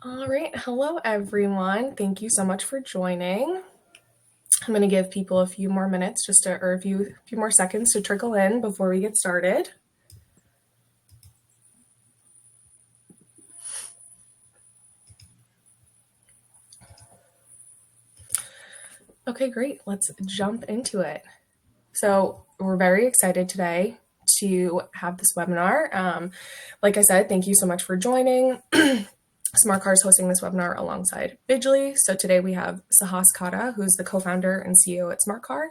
All right, hello everyone. Thank you so much for joining. I'm going to give people a few more minutes or a few more seconds to trickle in before we get started. Okay, great. Let's jump into it. So, we're very excited today to have this webinar. Like I said, thank you so much for joining. Smartcar is hosting this webinar alongside Bidgely. So today we have Sahas Kata, who's the co-founder and CEO at Smartcar.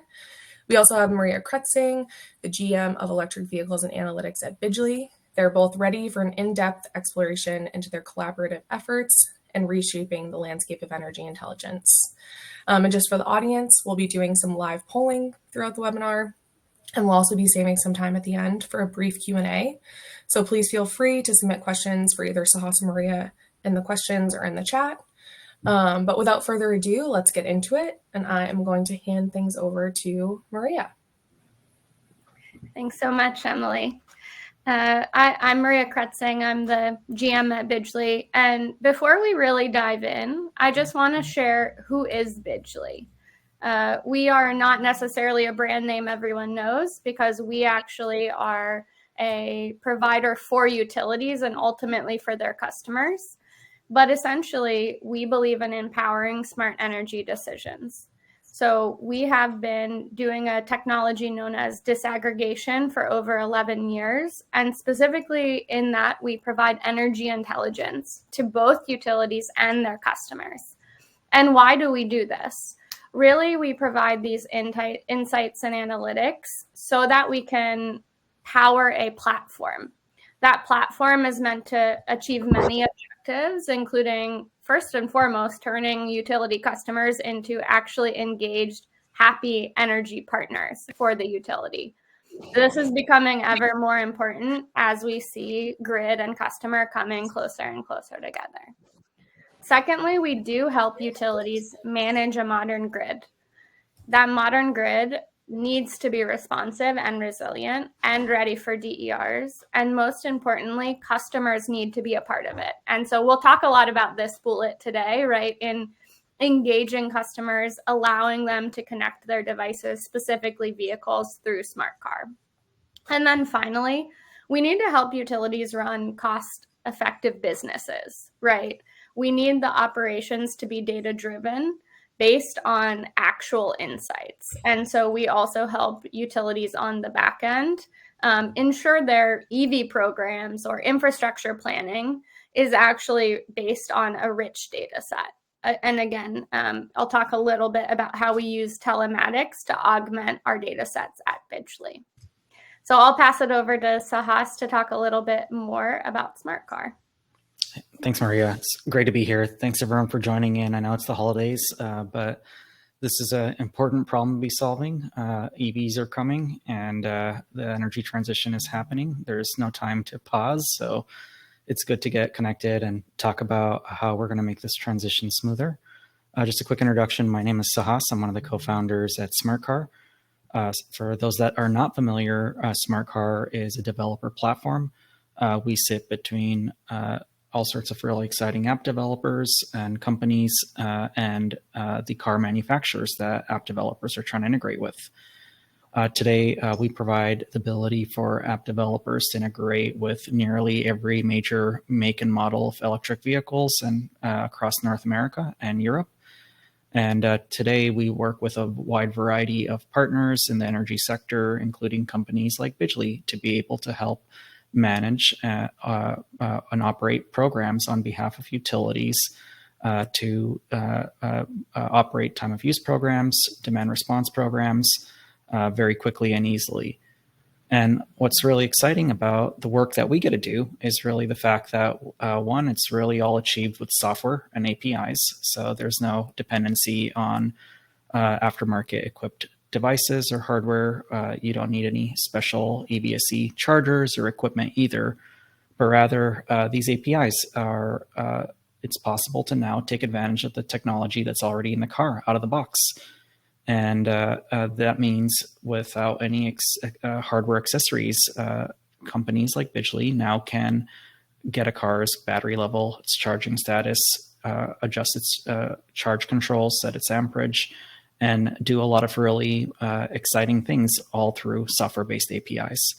We also have Maria Kretzing, the GM of Electric Vehicles and Analytics at Bidgely. They're both ready for an in-depth exploration into their collaborative efforts and reshaping the landscape of energy intelligence. And just for the audience, we'll be doing some live polling throughout the webinar, and we'll also be saving some time at the end for a brief Q&A. So please feel free to submit questions for either Sahas or Maria in the questions or in the chat. But without further ado, let's get into it. And I am going to hand things over to Maria. Thanks so much, Emily. I'm Maria Kretzing. I'm the GM at Bidgely. And before we really dive in, I just want to share who is Bidgely. We are not necessarily a brand name everyone knows, because we actually are a provider for utilities and ultimately for their customers. But essentially, we believe in empowering smart energy decisions. So we have been doing a technology known as disaggregation for over 11 years. And specifically in that, we provide energy intelligence to both utilities and their customers. And why do we do this? Really, we provide these insights and analytics so that we can power a platform. That platform is meant to achieve many objectives, including, first and foremost, turning utility customers into actually engaged, happy energy partners for the utility. This is becoming ever more important as we see grid and customer coming closer and closer together. Secondly, we do help utilities manage a modern grid. That modern grid needs to be responsive and resilient and ready for DERs. And most importantly, customers need to be a part of it. And so we'll talk a lot about this bullet today, right? In engaging customers, allowing them to connect their devices, specifically vehicles, through Smartcar. And then finally, we need to help utilities run cost-effective businesses, right? We need the operations to be data-driven, based on actual insights. And so we also help utilities on the back end ensure their EV programs or infrastructure planning is actually based on a rich data set. And again, I'll talk a little bit about how we use telematics to augment our data sets at Bidgely. So I'll pass it over to Sahas to talk a little bit more about Smartcar. Thanks, Maria. It's great to be here. Thanks, everyone, for joining in. I know it's the holidays, but this is an important problem to be solving. EVs are coming, and the energy transition is happening. There's no time to pause, so it's good to get connected and talk about how we're going to make this transition smoother. Just a quick introduction. My name is Sahas. I'm one of the co-founders at Smartcar. For those that are not familiar, Smartcar is a developer platform. We sit between all sorts of really exciting app developers and companies and the car manufacturers that app developers are trying to integrate with. Today, we provide the ability for app developers to integrate with nearly every major make and model of electric vehicles and across North America and Europe. And today we work with a wide variety of partners in the energy sector, including companies like Bidgely, to be able to help manage and operate programs on behalf of utilities to operate time of use programs, demand response programs very quickly and easily. And what's really exciting about the work that we get to do is really the fact that, one, it's really all achieved with software and APIs. So there's no dependency on aftermarket equipped devices or hardware. You don't need any special EVSE chargers or equipment either, but rather these APIs are, it's possible to now take advantage of the technology that's already in the car out of the box. And that means without any hardware accessories, companies like Bidgely now can get a car's battery level, its charging status, adjust its charge control, set its amperage, and do a lot of really exciting things all through software-based APIs.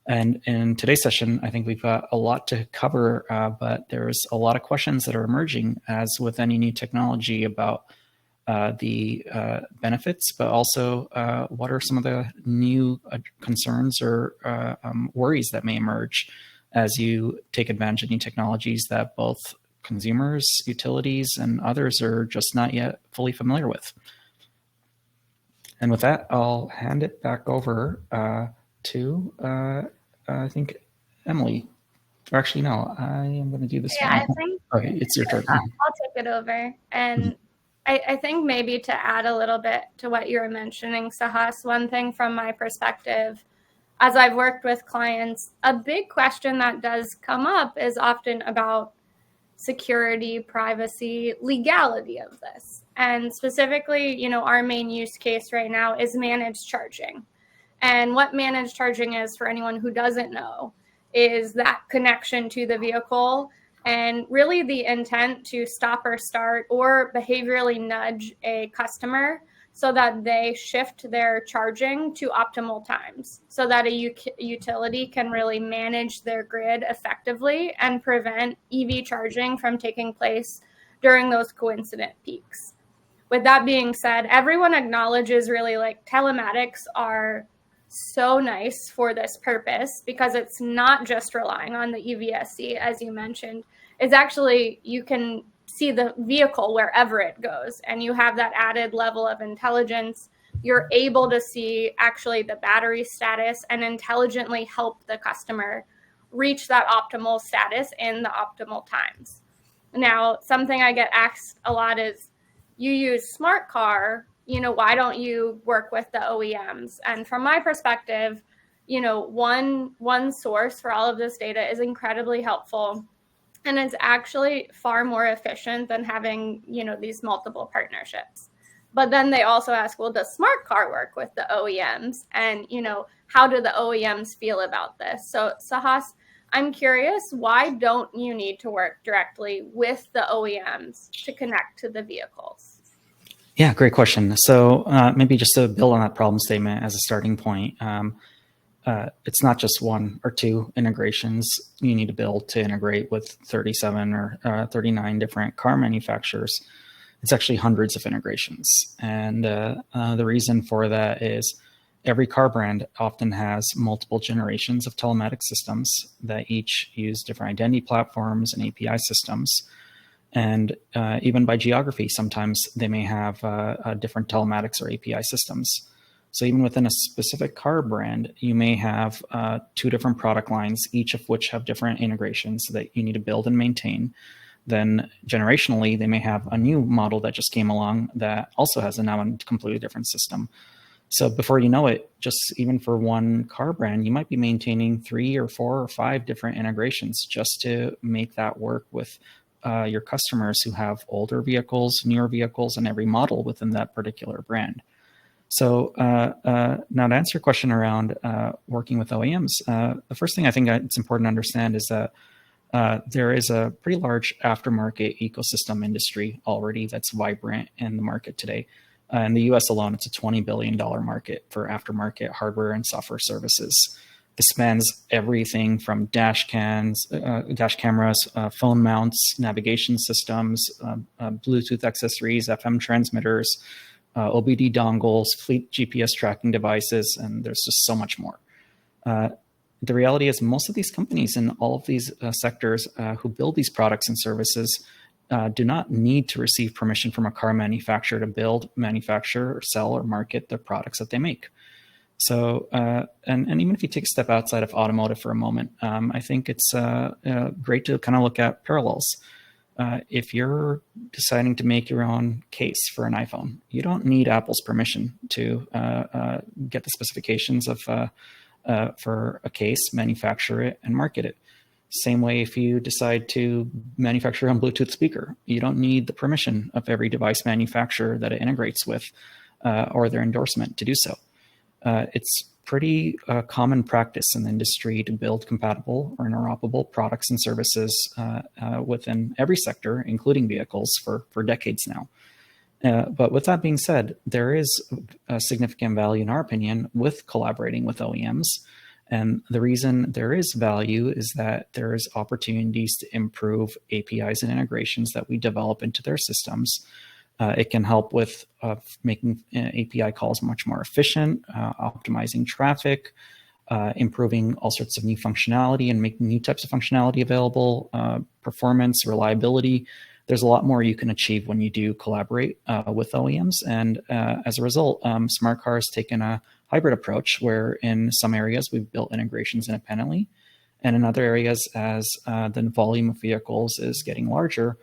And in today's session, I think we've got a lot to cover, but there's a lot of questions that are emerging, as with any new technology, about the benefits, but also what are some of the new concerns or worries that may emerge as you take advantage of new technologies that both consumers, utilities, and others are just not yet fully familiar with. And with that, I'll hand it back over to, I think, Emily. Or actually, no, I am going to do this one. I think Okay, it's your turn. I'll take it over. And I think maybe to add a little bit to what you were mentioning, Sahas, one thing from my perspective, as I've worked with clients, a big question that does come up is often about security, privacy, legality of this. And specifically, our main use case right now is managed charging. And what managed charging is, for anyone who doesn't know, is that connection to the vehicle and really the intent to stop or start or behaviorally nudge a customer so that they shift their charging to optimal times, so that a utility can really manage their grid effectively and prevent EV charging from taking place during those coincident peaks. With that being said, everyone acknowledges really like telematics are so nice for this purpose, because it's not just relying on the EVSC, as you mentioned. It's actually, you can see the vehicle wherever it goes, and you have that added level of intelligence. You're able to see actually the battery status and intelligently help the customer reach that optimal status in the optimal times. Now, something I get asked a lot is, you use Smartcar, why don't you work with the OEMs? And from my perspective, one source for all of this data is incredibly helpful. And it's actually far more efficient than having, these multiple partnerships. But then they also ask, well, does Smartcar work with the OEMs? And, how do the OEMs feel about this? So Sahas, I'm curious, why don't you need to work directly with the OEMs to connect to the vehicles? Yeah, great question. So maybe just to build on that problem statement as a starting point, it's not just one or two integrations you need to build to integrate with 37 or 39 different car manufacturers. It's actually hundreds of integrations. And the reason for that is every car brand often has multiple generations of telematics systems that each use different identity platforms and API systems. And even by geography, sometimes they may have different telematics or API systems. So even within a specific car brand, you may have two different product lines, each of which have different integrations that you need to build and maintain. Then generationally, they may have a new model that just came along that also has now a completely different system. So before you know it, just even for one car brand, you might be maintaining 3 or 4 or 5 different integrations just to make that work with your customers who have older vehicles, newer vehicles, and every model within that particular brand. So now to answer your question around working with OEMs, the first thing I think it's important to understand is that there is a pretty large aftermarket ecosystem industry already that's vibrant in the market today. In the US alone, it's a $20 billion market for aftermarket hardware and software services. This spans everything from dash cameras, phone mounts, navigation systems, Bluetooth accessories, FM transmitters, OBD dongles, fleet GPS tracking devices, and there's just so much more. The reality is most of these companies in all of these sectors who build these products and services do not need to receive permission from a car manufacturer to build, manufacture, or sell or market the products that they make. So, and even if you take a step outside of automotive for a moment, I think it's great to kind of look at parallels. If you're deciding to make your own case for an iPhone, you don't need Apple's permission to get the specifications of for a case, manufacture it, and market it. Same way if you decide to manufacture your own Bluetooth speaker, you don't need the permission of every device manufacturer that it integrates with or their endorsement to do so. It's pretty common practice in the industry to build compatible or interoperable products and services within every sector, including vehicles, for decades now. But with that being said, there is a significant value, in our opinion, with collaborating with OEMs. And the reason there is value is that there is opportunities to improve APIs and integrations that we develop into their systems. It can help with making API calls much more efficient, optimizing traffic, improving all sorts of new functionality and making new types of functionality available, performance, reliability. There's a lot more you can achieve when you do collaborate with OEMs. And as a result, Smartcar has taken a hybrid approach where in some areas we've built integrations independently. And in other areas, as the volume of vehicles is getting larger,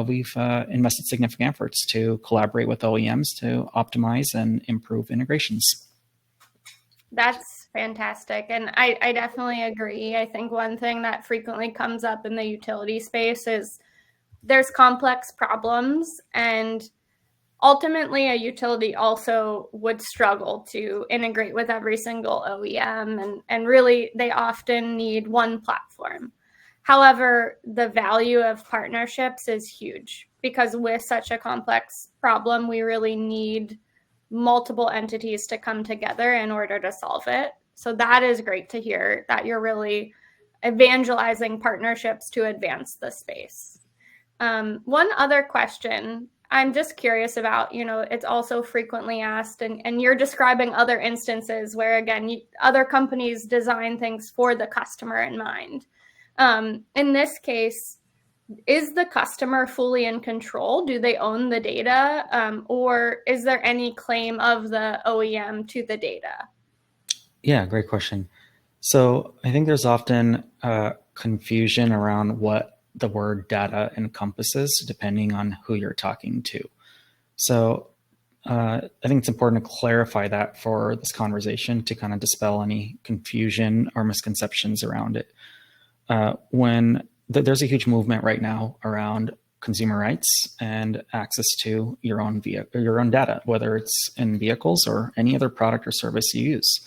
we've invested significant efforts to collaborate with OEMs to optimize and improve integrations. That's fantastic. And I definitely agree. I think one thing that frequently comes up in the utility space is there's complex problems, and ultimately a utility also would struggle to integrate with every single OEM, and really they often need one platform. However, the value of partnerships is huge because with such a complex problem, we really need multiple entities to come together in order to solve it. So that is great to hear that you're really evangelizing partnerships to advance the space. One other question I'm just curious about, it's also frequently asked, and you're describing other instances where, again, other companies design things for the customer in mind. In this case, is the customer fully in control? Do they own the data? Or is there any claim of the OEM to the data? Yeah, great question. So I think there's often confusion around what the word data encompasses depending on who you're talking to. So I think it's important to clarify that for this conversation to kind of dispel any confusion or misconceptions around it. There's a huge movement right now around consumer rights and access to your own data, whether it's in vehicles or any other product or service you use.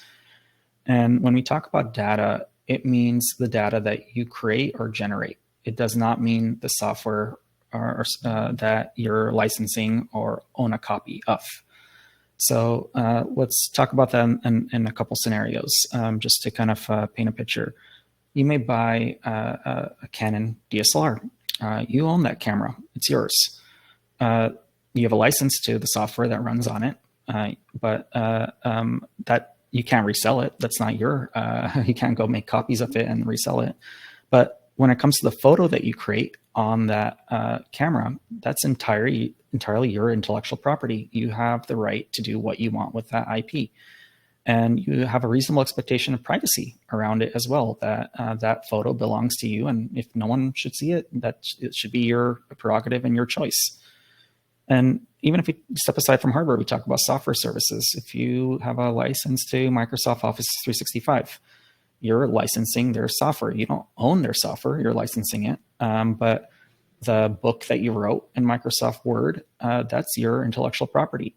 And when we talk about data, it means the data that you create or generate. It does not mean the software that you're licensing or own a copy of. So let's talk about that in a couple scenarios, just to kind of paint a picture. You may buy a Canon DSLR. You own that camera. It's yours. You have a license to the software that runs on it, but that you can't resell it. That's not you can't go make copies of it and resell it. But when it comes to the photo that you create on that camera, that's entirely your intellectual property. You have the right to do what you want with that IP. And you have a reasonable expectation of privacy around it as well, that that photo belongs to you. And if no one should see it, it should be your prerogative and your choice. And even if we step aside from hardware, we talk about software services. If you have a license to Microsoft Office 365, you're licensing their software. You don't own their software, you're licensing it. But the book that you wrote in Microsoft Word, that's your intellectual property.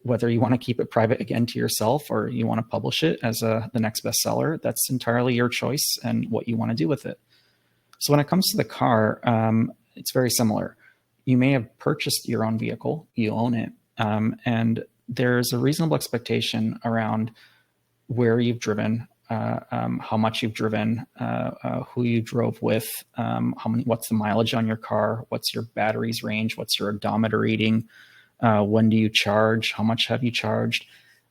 Whether you want to keep it private again to yourself or you want to publish it as the next bestseller, that's entirely your choice and what you want to do with it. So when it comes to the car, it's very similar. You may have purchased your own vehicle, you own it, and there's a reasonable expectation around where you've driven, how much you've driven, who you drove with, what's the mileage on your car, what's your battery's range, what's your odometer reading, when do you charge, how much have you charged.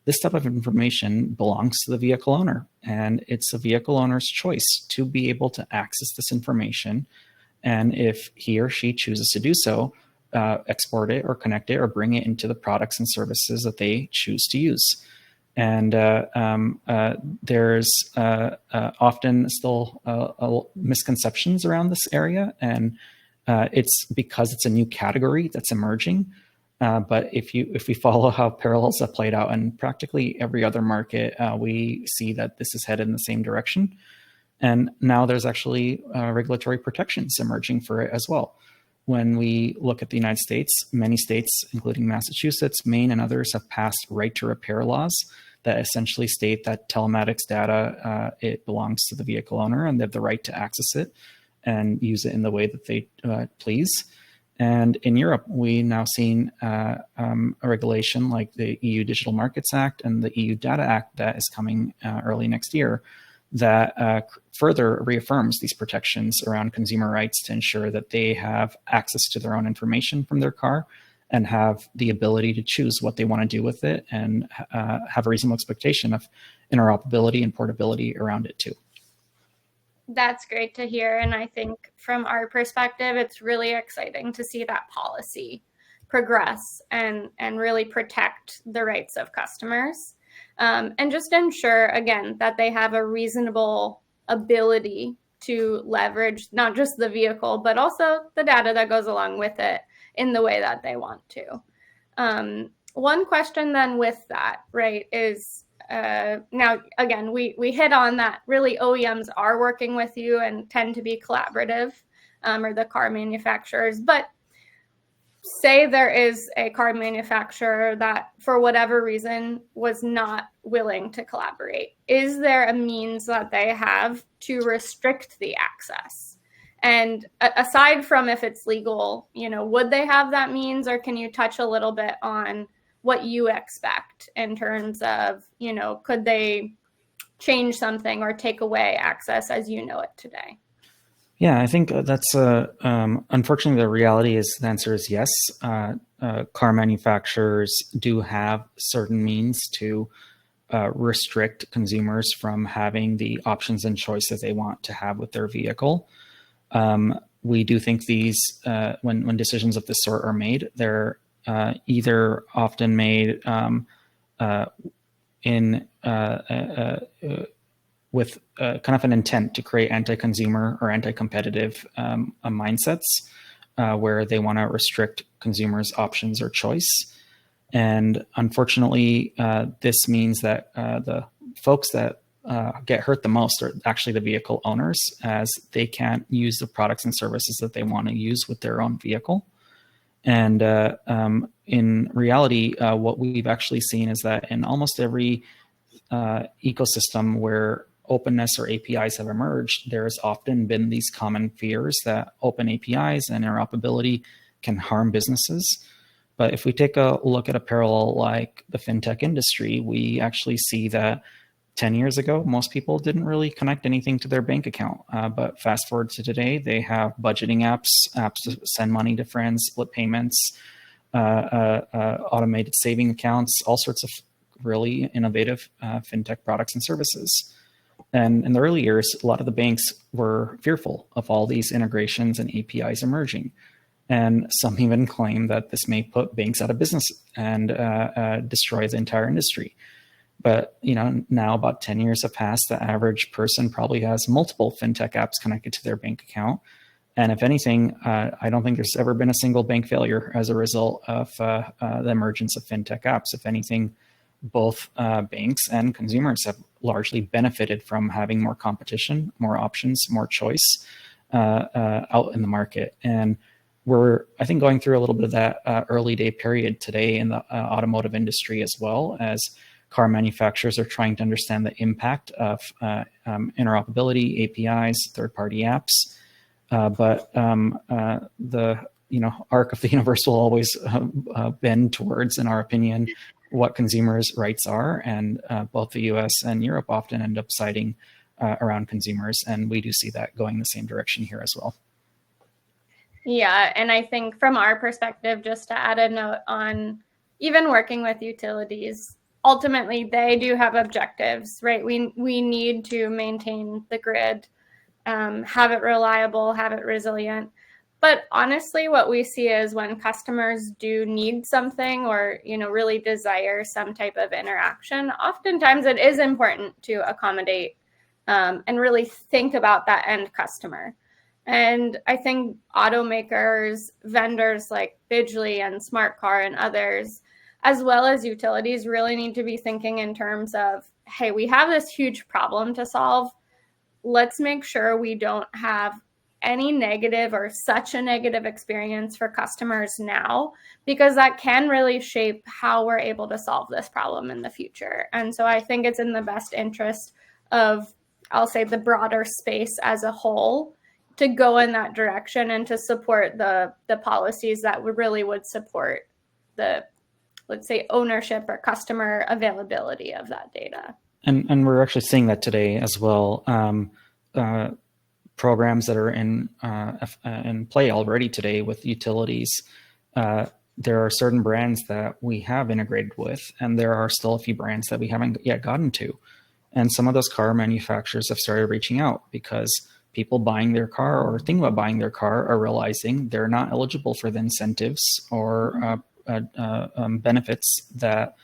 This type of information belongs to the vehicle owner, and it's a vehicle owner's choice to be able to access this information. And if he or she chooses to do so, export it or connect it or bring it into the products and services that they choose to use. And there's often still misconceptions around this area. And it's because it's a new category that's emerging. But if we follow how parallels have played out in practically every other market, we see that this is headed in the same direction. And now there's actually regulatory protections emerging for it as well. When we look at the United States, many states, including Massachusetts, Maine, and others, have passed right to repair laws that essentially state that telematics data, it belongs to the vehicle owner and they have the right to access it and use it in the way that they please. And in Europe, we now seen a regulation like the EU Digital Markets Act and the EU Data Act that is coming early next year that further reaffirms these protections around consumer rights to ensure that they have access to their own information from their car and have the ability to choose what they want to do with it and have a reasonable expectation of interoperability and portability around it too. That's great to hear. And I think from our perspective, it's really exciting to see that policy progress and really protect the rights of customers. And just ensure, again, that they have a reasonable ability to leverage not just the vehicle, but also the data that goes along with it in the way that they want to. One question then with that, right, is now, again, we hit on that really OEMs are working with you and tend to be collaborative, or the car manufacturers. But say there is a car manufacturer that, for whatever reason, was not willing to collaborate. Is there a means that they have to restrict the access? And aside from if it's legal, would they have that means, or can you touch a little bit on what you expect in terms of, could they change something or take away access as you know it today? Yeah, I think that's unfortunately the reality is the answer is yes. Car manufacturers do have certain means to restrict consumers from having the options and choices they want to have with their vehicle. We do think these, when decisions of this sort are made, they're either often made with kind of an intent to create anti-consumer or anti-competitive mindsets where they want to restrict consumers' options or choice. And unfortunately, this means that the folks that get hurt the most are actually the vehicle owners, as they can't use the products and services that they want to use with their own vehicle. And in reality, what we've actually seen is that in almost every ecosystem where openness or APIs have emerged, there's often been these common fears that open APIs and interoperability can harm businesses. But if we take a look at a parallel like the fintech industry, we actually see that 10 years ago, most people didn't really connect anything to their bank account. But fast forward to today, they have budgeting apps to send money to friends, split payments, automated saving accounts, all sorts of really innovative fintech products and services. And in the early years, a lot of the banks were fearful of all these integrations and APIs emerging. And some even claim that this may put banks out of business and destroy the entire industry. But now about 10 years have passed, the average person probably has multiple fintech apps connected to their bank account. And if anything, I don't think there's ever been a single bank failure as a result of the emergence of fintech apps. If anything, both banks and consumers have largely benefited from having more competition, more options, more choice out in the market. And we're, I think, going through a little bit of that early day period today in the automotive industry, as well as car manufacturers are trying to understand the impact of interoperability, APIs, third-party apps. But the arc of the universe will always bend towards, in our opinion, what consumers' rights are, and both the US and Europe often end up siding around consumers, and we do see that going the same direction here as well. Yeah, and I think from our perspective, just to add a note on even working with utilities, ultimately they do have objectives, right? We need to maintain the grid, have it reliable, have it resilient. But honestly, what we see is when customers do need something or, really desire some type of interaction, oftentimes it is important to accommodate and really think about that end customer. And I think automakers, vendors like Bidgely and Smartcar and others, as well as utilities, really need to be thinking in terms of, hey, we have this huge problem to solve. Let's make sure we don't have any negative or such a negative experience for customers now, because that can really shape how we're able to solve this problem in the future. And so I think it's in the best interest of, I'll say, the broader space as a whole to go in that direction and to support the policies that really would support the, let's say, ownership or customer availability of that data. And we're actually seeing that today as well. Programs that are in play already today with utilities. There are certain brands that we have integrated with, and there are still a few brands that we haven't yet gotten to. And some of those car manufacturers have started reaching out because people buying their car or thinking about buying their car are realizing they're not eligible for the incentives or benefits that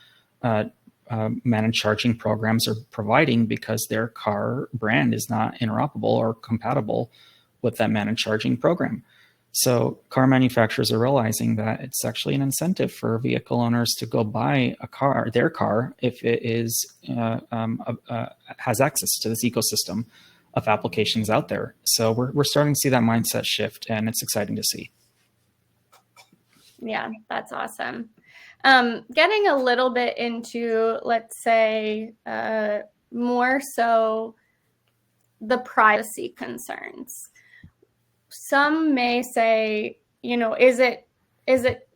managed charging programs are providing because their car brand is not interoperable or compatible with that managed charging program. So car manufacturers are realizing that it's actually an incentive for vehicle owners to go buy their car, if it is has access to this ecosystem of applications out there. So we're starting to see that mindset shift, and it's exciting to see. Yeah, that's awesome. Getting a little bit into, let's say, more so the privacy concerns. Some may say, is it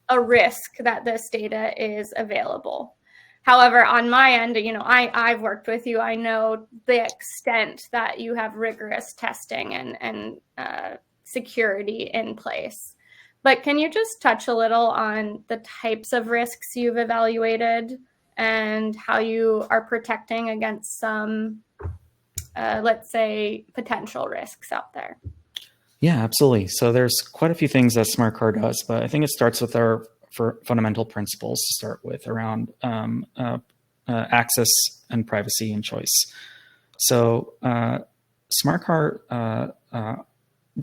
a risk that this data is available? However, on my end, I've worked with you. I know the extent that you have rigorous testing and security in place. But can you just touch a little on the types of risks you've evaluated and how you are protecting against some, let's say, potential risks out there? Yeah, absolutely. So there's quite a few things that Smartcar does, but I think it starts with our fundamental principles to start with around access and privacy and choice. So Smartcar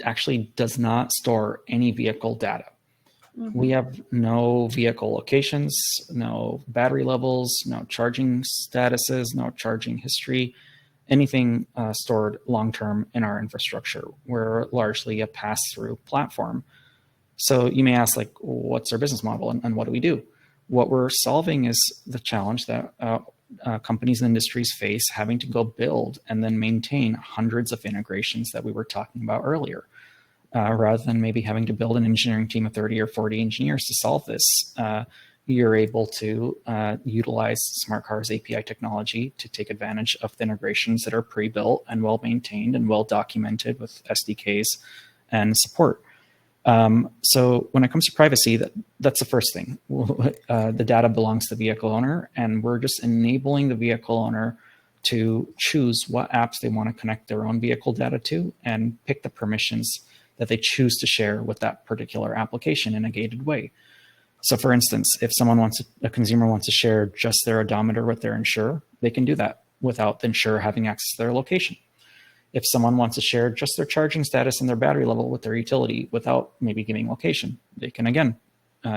actually does not store any vehicle data. Mm-hmm. We have no vehicle locations, no battery levels, no charging statuses, no charging history, anything stored long-term in our infrastructure. We're largely a pass-through platform. So you may ask, like, what's our business model and what do we do? What we're solving is the challenge that companies and industries face, having to go build and then maintain hundreds of integrations that we were talking about earlier, rather than maybe having to build an engineering team of 30 or 40 engineers to solve this. You're able to utilize Smartcar's API technology to take advantage of the integrations that are pre-built and well-maintained and well-documented with SDKs and support. So when it comes to privacy, that's the first thing. The data belongs to the vehicle owner, and we're just enabling the vehicle owner to choose what apps they want to connect their own vehicle data to and pick the permissions that they choose to share with that particular application in a gated way. So for instance, if a consumer wants to share just their odometer with their insurer, they can do that without the insurer having access to their location. If someone wants to share just their charging status and their battery level with their utility without maybe giving location, they can again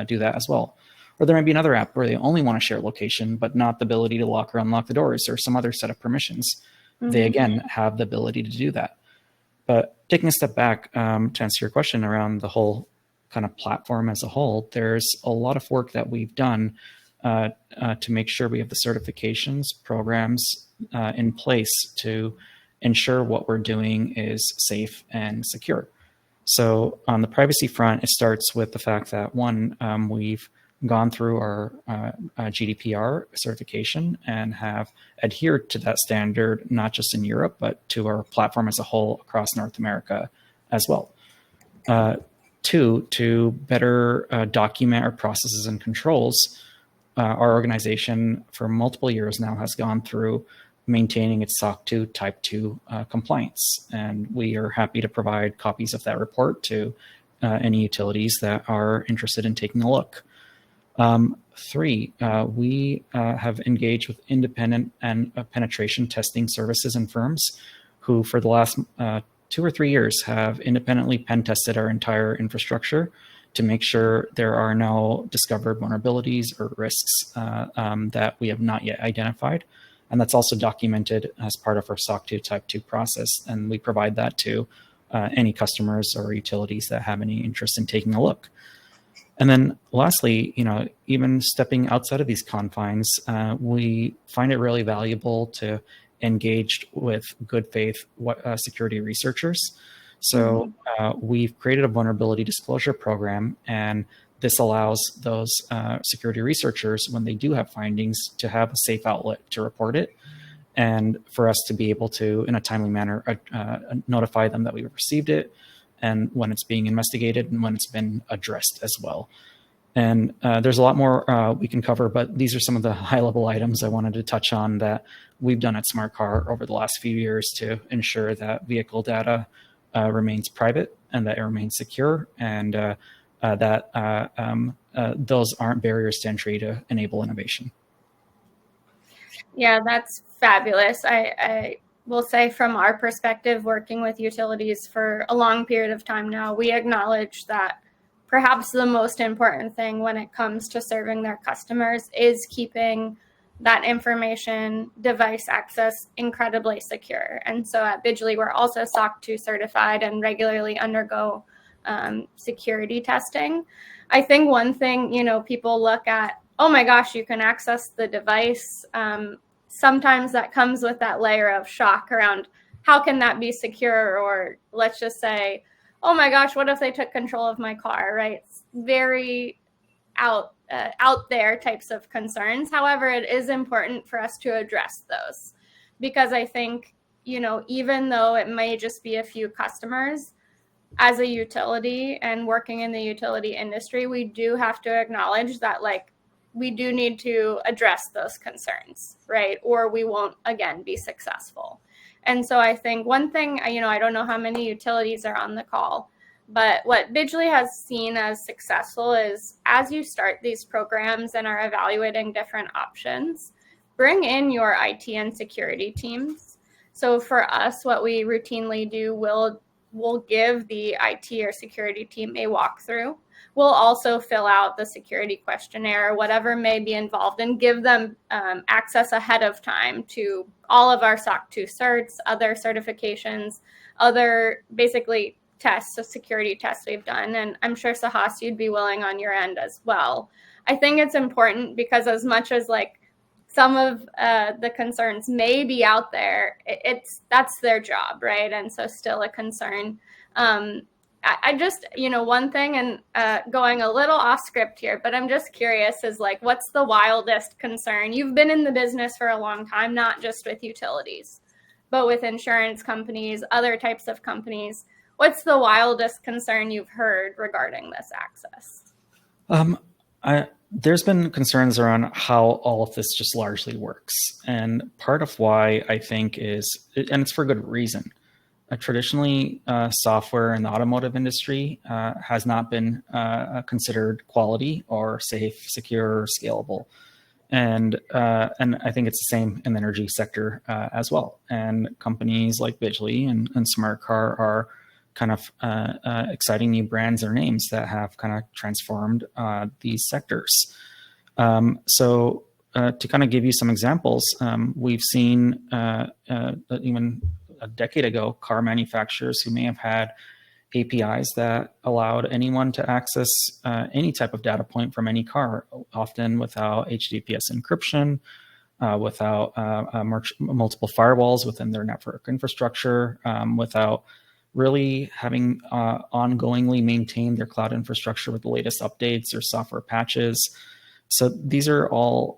do that as well. Or there might be another app where they only want to share location, but not the ability to lock or unlock the doors or some other set of permissions. Mm-hmm. They again have the ability to do that. But taking a step back to answer your question around the whole kind of platform as a whole, there's a lot of work that we've done to make sure we have the certifications, programs in place to ensure what we're doing is safe and secure. So on the privacy front, it starts with the fact that one, we've gone through our GDPR certification and have adhered to that standard, not just in Europe, but to our platform as a whole across North America as well. Two, to better document our processes and controls, our organization for multiple years now has gone through maintaining its SOC 2 Type 2 compliance. And we are happy to provide copies of that report to any utilities that are interested in taking a look. Three, we have engaged with independent and penetration testing services and firms who for the last 2 or 3 years have independently pen tested our entire infrastructure to make sure there are no discovered vulnerabilities or risks that we have not yet identified. And that's also documented as part of our SOC 2 Type 2 process. And we provide that to any customers or utilities that have any interest in taking a look. And then lastly, even stepping outside of these confines, we find it really valuable to engage with good faith security researchers. So we've created a vulnerability disclosure program, and this allows those security researchers, when they do have findings, to have a safe outlet to report it, and for us to be able to, in a timely manner, notify them that we've received it, and when it's being investigated and when it's been addressed as well. And there's a lot more we can cover, but these are some of the high-level items I wanted to touch on that we've done at Smartcar over the last few years to ensure that vehicle data remains private and that it remains secure, and that those aren't barriers to entry to enable innovation. Yeah, that's fabulous. I will say, from our perspective, working with utilities for a long period of time now, we acknowledge that perhaps the most important thing when it comes to serving their customers is keeping that information, device access, incredibly secure. And so at Bidgely, we're also SOC 2 certified and regularly undergo security testing. I think one thing, people look at, oh my gosh, you can access the device. Sometimes that comes with that layer of shock around how can that be secure? Or let's just say, oh my gosh, what if they took control of my car, right? It's very out there types of concerns. However, it is important for us to address those, because I think, even though it may just be a few customers, as a utility and working in the utility industry, we do have to acknowledge that, we do need to address those concerns, right? Or we won't, again, be successful. And so I think one thing, I don't know how many utilities are on the call, but what Bidgely has seen as successful is, as you start these programs and are evaluating different options, bring in your IT and security teams. So for us, what we routinely do, we'll give the IT or security team a walkthrough. We'll also fill out the security questionnaire, whatever may be involved, and give them access ahead of time to all of our SOC 2 certs, other certifications, other basically tests, so security tests we've done. And I'm sure, Sahas, you'd be willing on your end as well. I think it's important because, as much as some of the concerns may be out there, that's their job, right? And so still a concern. I just, one thing, and going a little off script here, but I'm just curious, is what's the wildest concern? You've been in the business for a long time, not just with utilities, but with insurance companies, other types of companies. What's the wildest concern you've heard regarding this access? There's been concerns around how all of this just largely works. And part of why I think is, and it's for good reason, traditionally software in the automotive industry has not been considered quality or safe, secure, or scalable. And I think it's the same in the energy sector as well. And companies like Bidgely and Smartcar are kind of exciting new brands or names that have kind of transformed these sectors. So to kind of give you some examples, we've seen even a decade ago, car manufacturers who may have had APIs that allowed anyone to access any type of data point from any car, often without HTTPS encryption, without multiple firewalls within their network infrastructure, without really having ongoingly maintained their cloud infrastructure with the latest updates or software patches. So these are all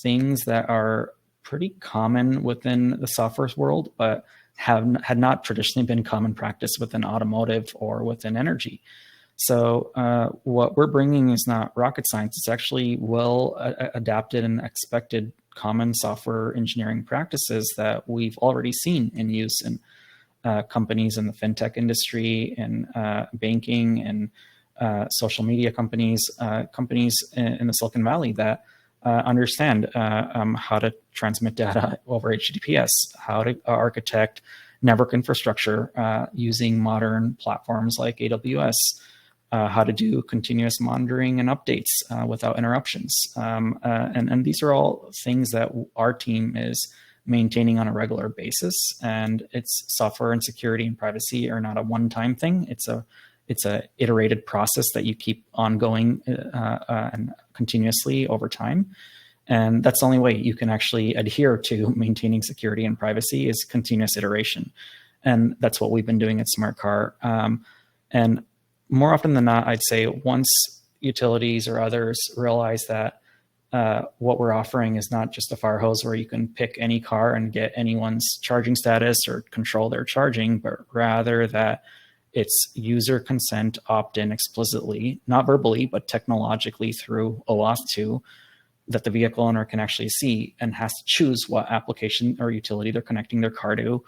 things that are pretty common within the software world, but had not traditionally been common practice within automotive or within energy. So what we're bringing is not rocket science. It's actually well adapted and expected common software engineering practices that we've already seen in use in companies in the fintech industry, and banking, and social media companies, companies in the Silicon Valley that understand how to transmit data over HTTPS, how to architect network infrastructure using modern platforms like AWS, how to do continuous monitoring and updates without interruptions. And these are all things that our team is maintaining on a regular basis. And its software and security and privacy are not a one-time thing. It's a iterated process that you keep ongoing and continuously over time. And that's the only way you can actually adhere to maintaining security and privacy is continuous iteration. And that's what we've been doing at Smartcar. And more often than not, I'd say once utilities or others realize that what we're offering is not just a fire hose where you can pick any car and get anyone's charging status or control their charging, but rather that it's user consent opt-in explicitly, not verbally, but technologically through OAuth 2, that the vehicle owner can actually see and has to choose what application or utility they're connecting their car to,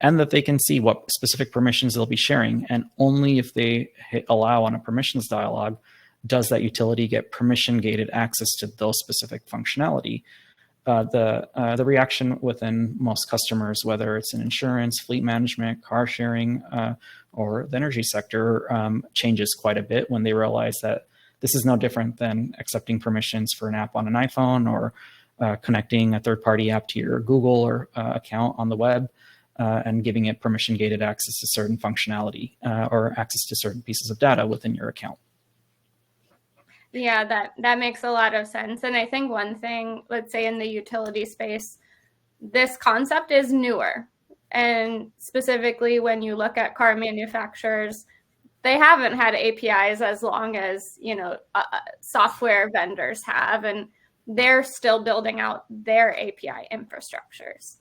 and that they can see what specific permissions they'll be sharing. And only if they hit allow on a permissions dialog does that utility get permission gated access to those specific functionality. The reaction within most customers, whether it's in insurance, fleet management, car sharing, or the energy sector, changes quite a bit when they realize that this is no different than accepting permissions for an app on an iPhone or connecting a third-party app to your Google or account on the web and giving it permission-gated access to certain functionality or access to certain pieces of data within your account. Yeah, that makes a lot of sense. And I think one thing, let's say in the utility space, this concept is newer. And specifically when you look at car manufacturers, they haven't had APIs as long as, software vendors have, and they're still building out their API infrastructures.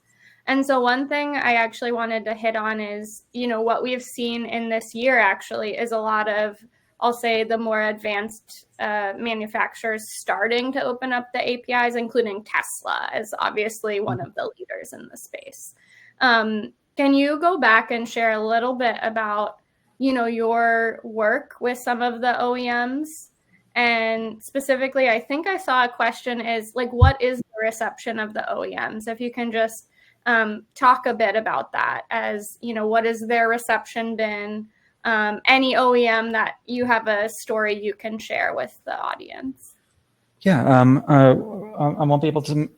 And so one thing I actually wanted to hit on is, what we've seen in this year actually is a lot of, I'll say, the more advanced manufacturers starting to open up the APIs, including Tesla is obviously one of the leaders in the space. Can you go back and share a little bit about, your work with some of the OEMs? And specifically, I think I saw a question is what is the reception of the OEMs? If you can just talk a bit about that, as what has their reception been? Any OEM that you have a story you can share with the audience. Yeah, I won't be able to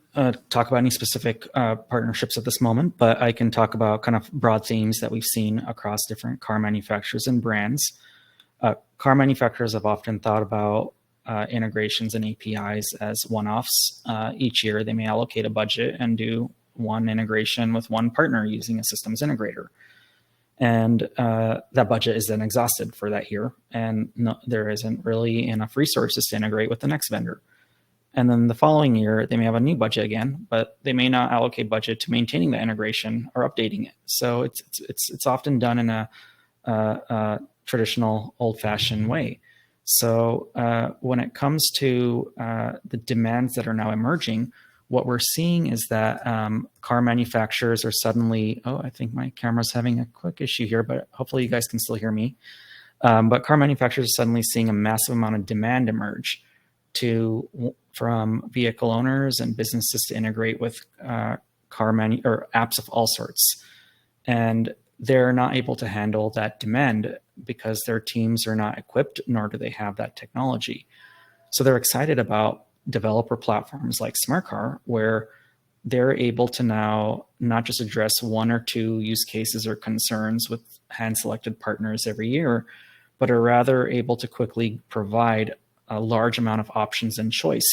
talk about any specific partnerships at this moment, but I can talk about kind of broad themes that we've seen across different car manufacturers and brands. Car manufacturers have often thought about integrations and APIs as one-offs. Each year, they may allocate a budget and do one integration with one partner using a systems integrator. And that budget is then exhausted for that year, and there isn't really enough resources to integrate with the next vendor. And then the following year, they may have a new budget again, but they may not allocate budget to maintaining the integration or updating it. So it's often done in a traditional, old-fashioned way. So when it comes to the demands that are now emerging, what we're seeing is that car manufacturers are suddenly, I think my camera's having a quick issue here, but hopefully you guys can still hear me. But car manufacturers are suddenly seeing a massive amount of demand emerge from vehicle owners and businesses to integrate with or apps of all sorts. And they're not able to handle that demand because their teams are not equipped, nor do they have that technology. So they're excited about developer platforms like Smartcar, where they're able to now not just address one or two use cases or concerns with hand-selected partners every year, but are rather able to quickly provide a large amount of options and choice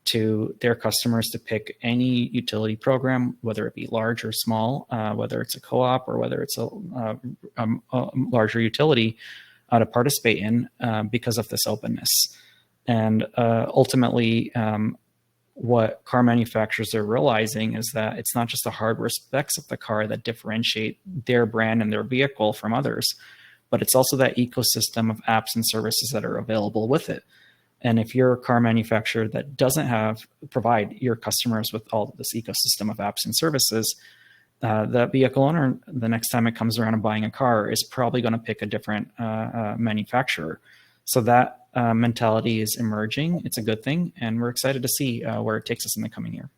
to their customers to pick any utility program, whether it be large or small, whether it's a co-op or whether it's a larger utility to participate in because of this openness. And ultimately, what car manufacturers are realizing is that it's not just the hardware specs of the car that differentiate their brand and their vehicle from others, but it's also that ecosystem of apps and services that are available with it. And if you're a car manufacturer that doesn't provide your customers with all of this ecosystem of apps and services, that vehicle owner, the next time it comes around and buying a car, is probably going to pick a different manufacturer. So that mentality is emerging. It's a good thing, and we're excited to see where it takes us in the coming year.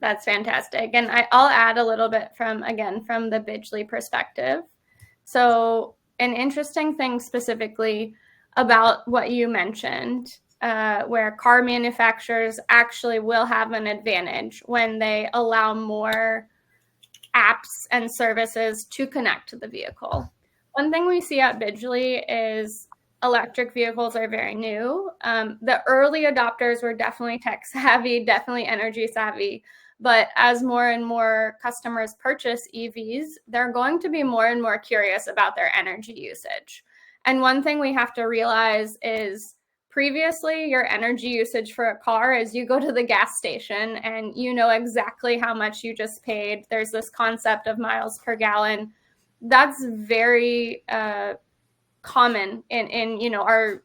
That's fantastic. And I'll add a little bit from the Bidgely perspective. So an interesting thing specifically about what you mentioned where car manufacturers actually will have an advantage when they allow more apps and services to connect to the vehicle. One thing we see at Bidgely is electric vehicles are very new. The early adopters were definitely tech savvy, definitely energy savvy. But as more and more customers purchase EVs, they're going to be more and more curious about their energy usage. And one thing we have to realize is previously your energy usage for a car is you go to the gas station and you know exactly how much you just paid. There's this concept of miles per gallon. That's very common in our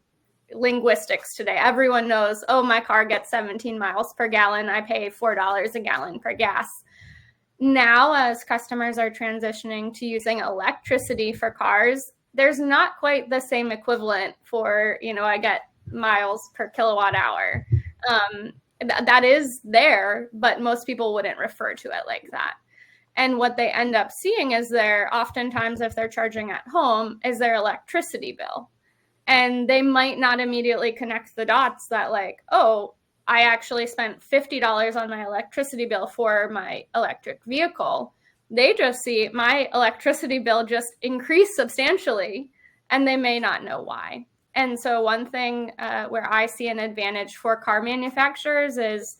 linguistics today. Everyone knows, oh, my car gets 17 miles per gallon. I pay $4 a gallon for gas. Now, as customers are transitioning to using electricity for cars, there's not quite the same equivalent for, I get miles per kilowatt hour. That is there, but most people wouldn't refer to it like that. And what they end up seeing is oftentimes, if they're charging at home, is their electricity bill. And they might not immediately connect the dots that like, oh, I actually spent $50 on my electricity bill for my electric vehicle. They just see my electricity bill just increase substantially, and they may not know why. And so one thing where I see an advantage for car manufacturers is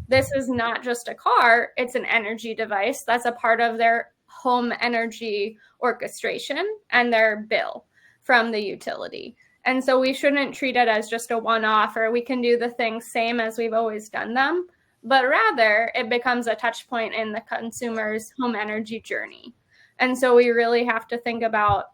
this is not just a car, it's an energy device that's a part of their home energy orchestration and their bill from the utility. And so we shouldn't treat it as just a one-off or we can do the things same as we've always done them, but rather it becomes a touch point in the consumer's home energy journey. And so we really have to think about,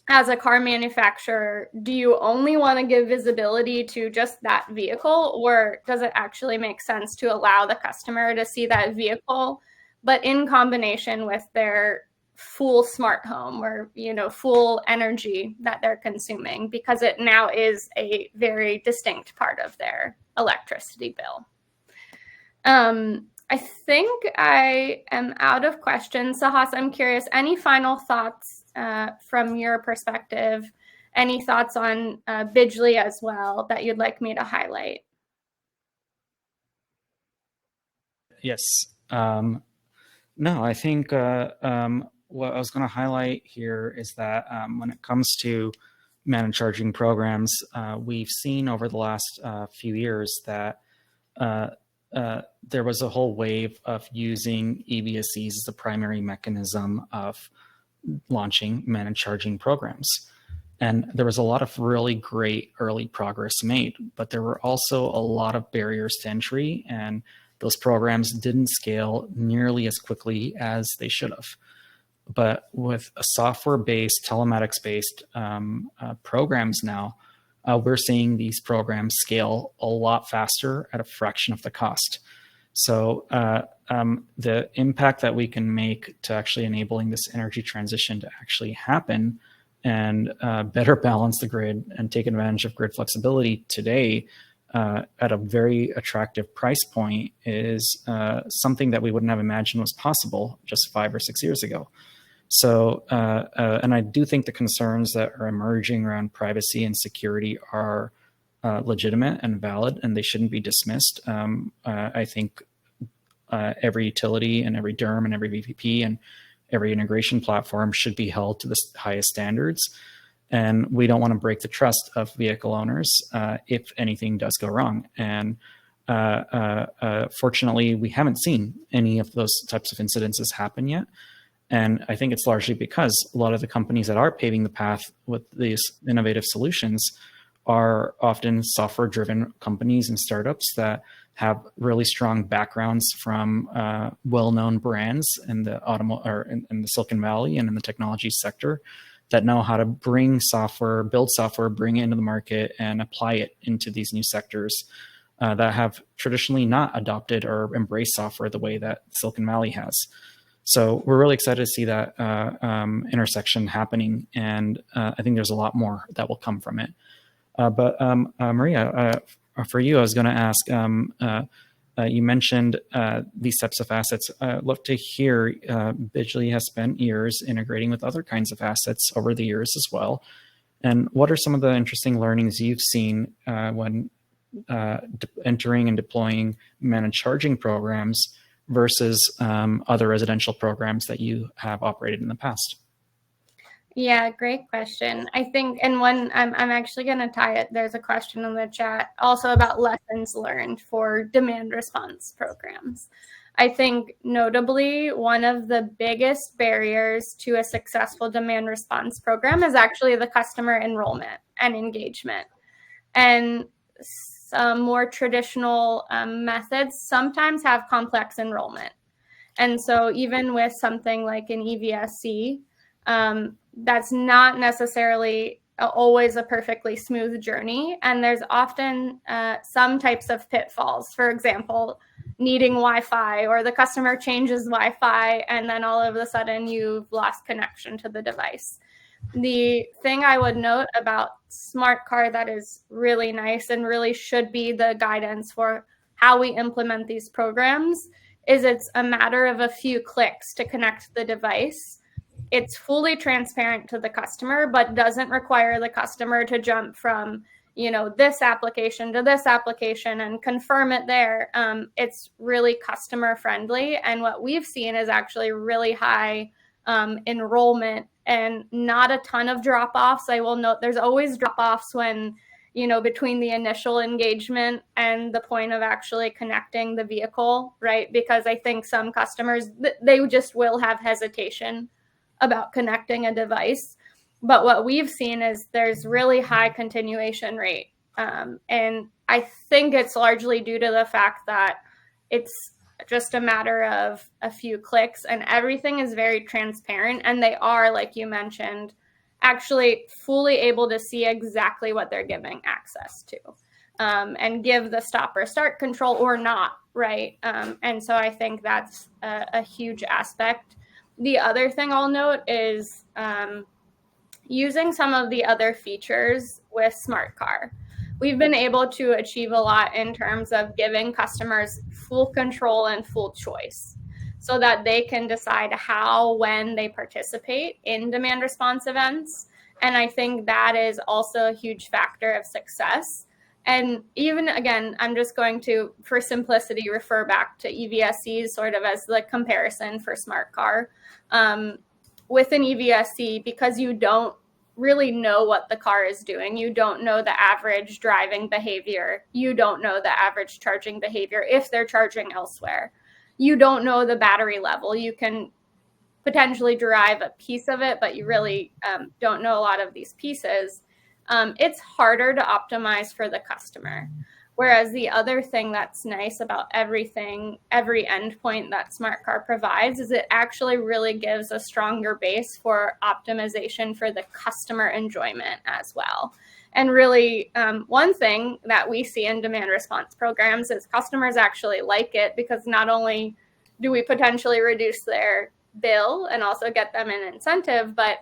as a car manufacturer, do you only want to give visibility to just that vehicle, or does it actually make sense to allow the customer to see that vehicle, but in combination with their full smart home or, full energy that they're consuming, because it now is a very distinct part of their electricity bill. I think I am out of questions. Sahas, I'm curious, any final thoughts from your perspective? Any thoughts on Bidgely as well that you'd like me to highlight? Yes. No, I think what I was going to highlight here is that when it comes to managed charging programs, we've seen over the last few years that there was a whole wave of using EVSEs as the primary mechanism of launching managed charging programs. And there was a lot of really great early progress made, but there were also a lot of barriers to entry, and those programs didn't scale nearly as quickly as they should have. But with a software-based, telematics-based programs now, we're seeing these programs scale a lot faster at a fraction of the cost. So the impact that we can make to actually enabling this energy transition to actually happen and better balance the grid and take advantage of grid flexibility today at a very attractive price point is something that we wouldn't have imagined was possible just 5 or 6 years ago. So, and I do think the concerns that are emerging around privacy and security are legitimate and valid, and they shouldn't be dismissed. I think every utility and every DERM and every VPP and every integration platform should be held to the highest standards. And we don't want to break the trust of vehicle owners if anything does go wrong. And fortunately, we haven't seen any of those types of incidences happen yet. And I think it's largely because a lot of the companies that are paving the path with these innovative solutions are often software-driven companies and startups that have really strong backgrounds from well-known brands in the in the Silicon Valley and in the technology sector that know how to bring software, build software, bring it into the market, and apply it into these new sectors that have traditionally not adopted or embraced software the way that Silicon Valley has. So we're really excited to see that intersection happening, and I think there's a lot more that will come from it. But Maria, for you, I was going to ask, you mentioned these types of assets. I'd love to hear, Bidgely has spent years integrating with other kinds of assets over the years as well. And what are some of the interesting learnings you've seen when entering and deploying managed charging programs versus other residential programs that you have operated in the past? Yeah, great question. I think, and one, I'm actually going to tie it. There's a question in the chat also about lessons learned for demand response programs. I think notably one of the biggest barriers to a successful demand response program is actually the customer enrollment and engagement. And some more traditional methods sometimes have complex enrollment. And so even with something like an EVSC, that's not necessarily always a perfectly smooth journey. And there's often some types of pitfalls. For example, needing Wi-Fi, or the customer changes Wi-Fi and then all of a sudden you've lost connection to the device. The thing I would note about Smartcar that is really nice and really should be the guidance for how we implement these programs is it's a matter of a few clicks to connect the device. It's fully transparent to the customer, but doesn't require the customer to jump from, this application to this application and confirm it there. It's really customer friendly. And what we've seen is actually really high enrollment and not a ton of drop-offs. I will note there's always drop-offs when, between the initial engagement and the point of actually connecting the vehicle, right? Because I think some customers, they just will have hesitation about connecting a device. But what we've seen is there's really high continuation rate. And I think it's largely due to the fact that it's just a matter of a few clicks and everything is very transparent. And they are, like you mentioned, actually fully able to see exactly what they're giving access to and give the stop or start control or not, right? And so I think that's a huge aspect. The other thing I'll note is using some of the other features with Smartcar. We've been able to achieve a lot in terms of giving customers full control and full choice so that they can decide how, when they participate in demand response events. And I think that is also a huge factor of success. And even, again, I'm just going to, for simplicity, refer back to EVSCs sort of as the comparison for Smartcar. With an EVSC, because you don't really know what the car is doing, you don't know the average driving behavior, you don't know the average charging behavior if they're charging elsewhere, you don't know the battery level. You can potentially derive a piece of it, but you really don't know a lot of these pieces. It's harder to optimize for the customer. Whereas the other thing that's nice about everything, every endpoint that Smartcar provides, is it actually really gives a stronger base for optimization for the customer enjoyment as well. And really, one thing that we see in demand response programs is customers actually like it because not only do we potentially reduce their bill and also get them an incentive, but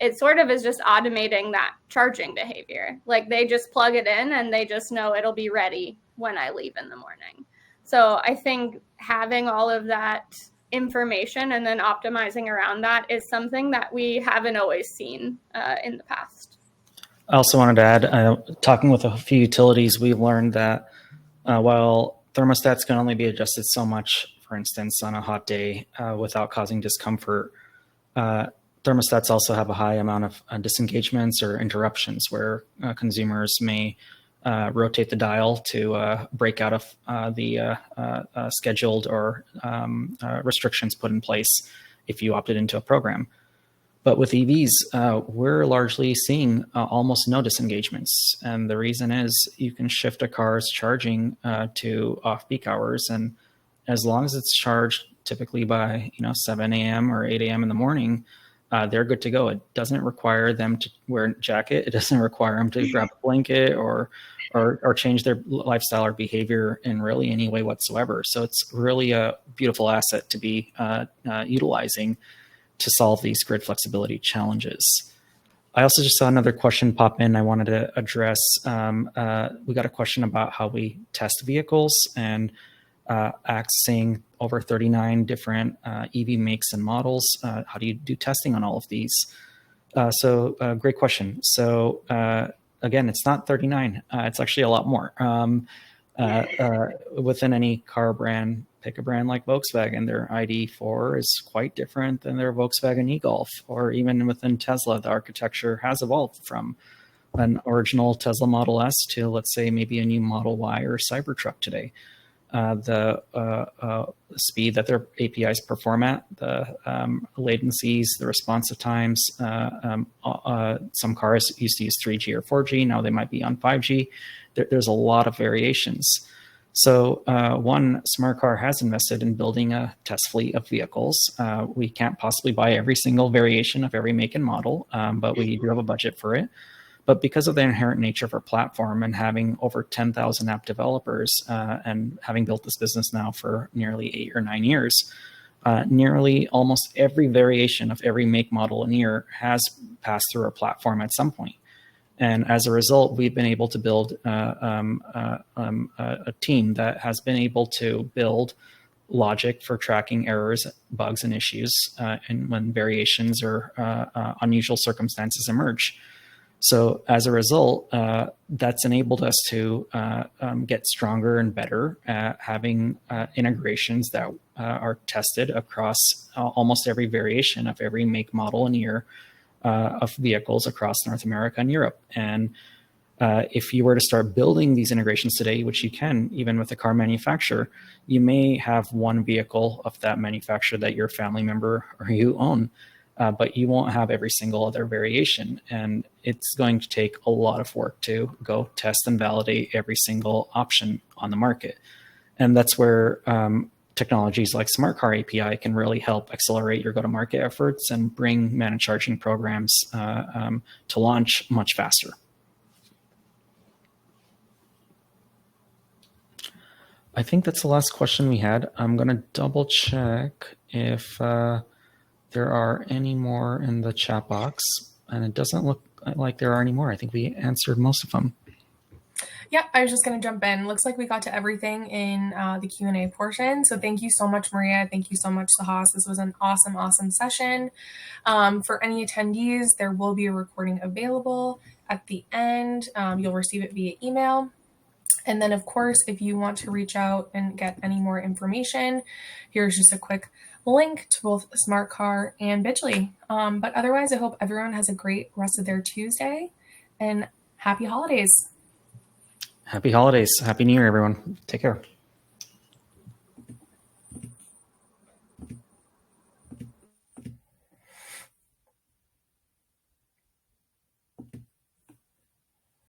it sort of is just automating that charging behavior. Like they just plug it in and they just know it'll be ready when I leave in the morning. So I think having all of that information and then optimizing around that is something that we haven't always seen in the past. I also wanted to add, talking with a few utilities, we learned that while thermostats can only be adjusted so much, for instance, on a hot day without causing discomfort, thermostats also have a high amount of disengagements or interruptions where consumers may rotate the dial to break out of the scheduled or restrictions put in place if you opted into a program. But with EVs, we're largely seeing almost no disengagements. And the reason is you can shift a car's charging to off-peak hours. And as long as it's charged typically by 7 a.m. or 8 a.m. in the morning, they're good to go. It doesn't require them to wear a jacket. It doesn't require them to grab a blanket or change their lifestyle or behavior in really any way whatsoever. So it's really a beautiful asset to be utilizing to solve these grid flexibility challenges. I also just saw another question pop in I wanted to address. We got a question about how we test vehicles and accessing over 39 different EV makes and models. How do you do testing on all of these? So great question. So again, it's not 39. It's actually a lot more. Within any car brand, pick a brand like Volkswagen, their ID4 is quite different than their Volkswagen e-Golf, or even within Tesla, the architecture has evolved from an original Tesla Model S to, let's say, maybe a new Model Y or Cybertruck today. The speed that their APIs perform at, the latencies, the responsive times. Some cars used to use 3G or 4G. Now they might be on 5G. There's a lot of variations. So one, Smartcar has invested in building a test fleet of vehicles. We can't possibly buy every single variation of every make and model, but we do have a budget for it. But because of the inherent nature of our platform and having over 10,000 app developers and having built this business now for nearly 8 or 9 years, nearly almost every variation of every make, model, and year has passed through our platform at some point. And as a result, we've been able to build a team that has been able to build logic for tracking errors, bugs, and issues and when variations or unusual circumstances emerge. So as a result, that's enabled us to get stronger and better at having integrations that are tested across almost every variation of every make, model, and year of vehicles across North America and Europe. And if you were to start building these integrations today, which you can even with a car manufacturer, you may have one vehicle of that manufacturer that your family member or you own. But you won't have every single other variation. And it's going to take a lot of work to go test and validate every single option on the market. And that's where technologies like Smartcar API can really help accelerate your go-to-market efforts and bring managed charging programs to launch much faster. I think that's the last question we had. I'm going to double check if there are any more in the chat box, and it doesn't look like there are any more. I think we answered most of them. Yeah, I was just going to jump in. Looks like we got to everything in the Q&A portion. So thank you so much, Maria. Thank you so much, Sahas. This was an awesome session. For any attendees, there will be a recording available at the end. You'll receive it via email. And then, of course, if you want to reach out and get any more information, here's just a quick link to both Smartcar and Bidgely. But otherwise, I hope everyone has a great rest of their Tuesday and happy holidays. Happy holidays. Happy New Year, everyone. Take care.